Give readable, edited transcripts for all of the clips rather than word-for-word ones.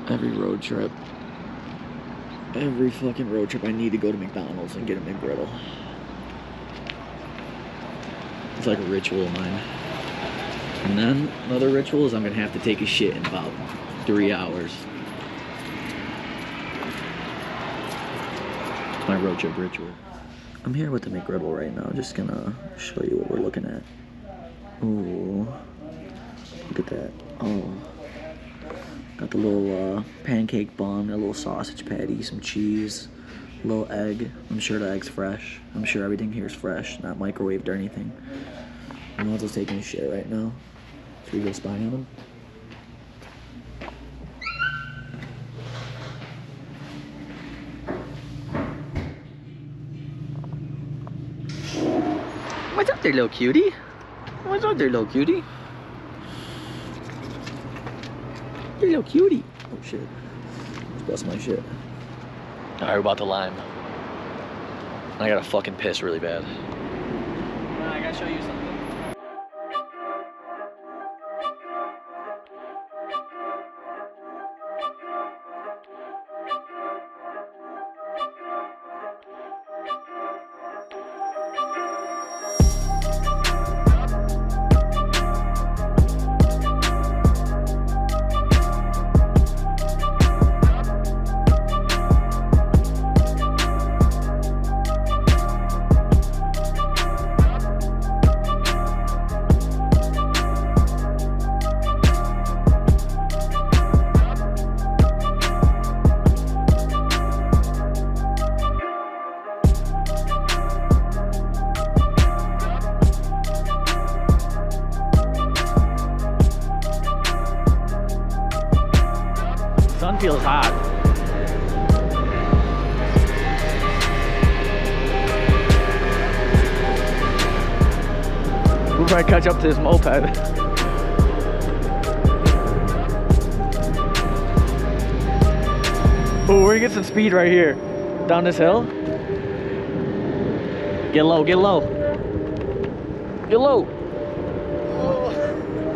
Every road trip. Every fucking road trip I need to go to McDonald's and get a McGriddle. It's like a ritual of mine. And then another ritual is I'm gonna have to take a shit in about 3 hours. It's my road trip ritual. I'm here with the McGriddle right now. Just gonna show you what we're looking at. Ooh, look at that. Oh, got the little pancake bun, a little sausage patty, some cheese, a little egg. I'm sure the egg's fresh. I'm sure everything here is fresh, not microwaved or anything. Ronaldo's taking a shit right now. Should we go spy on him? What's up there, little cutie? What's up there, little cutie? You're a little cutie. Oh shit. Just bust my shit. Alright, we're about to lime. I gotta fucking piss really bad. I gotta show you something. Sun feels hot. We'll probably catch up to this moped. Oh, we're gonna get some speed right here. Down this hill. Get low, get low. Get low.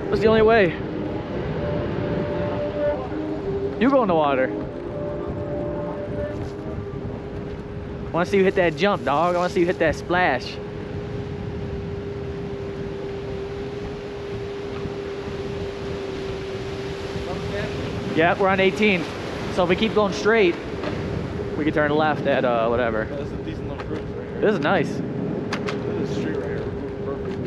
That's the only way. You go in the water. I want to see you hit that jump, dog. I want to see you hit that splash. Yeah, we're on 18. So if we keep going straight, we can turn left at whatever. Yeah, this is a decent little cruise right here. This is nice. This is street right here. Perfect.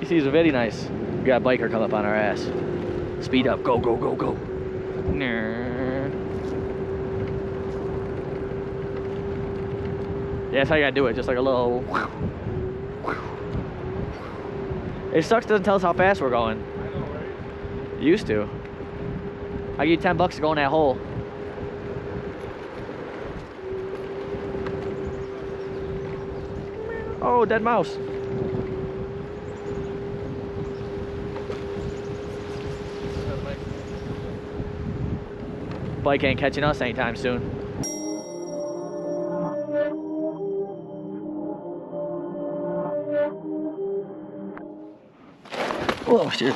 You see, it's very nice. We got a biker come up on our ass. Speed up, go, go, go, go. Yeah, that's how you gotta do it, just like a little. It sucks, doesn't tell us how fast we're going. I know, right? Used to. I give you $10 to go in that hole. Oh, dead mouse. Bike ain't catching us anytime soon. Oh shit.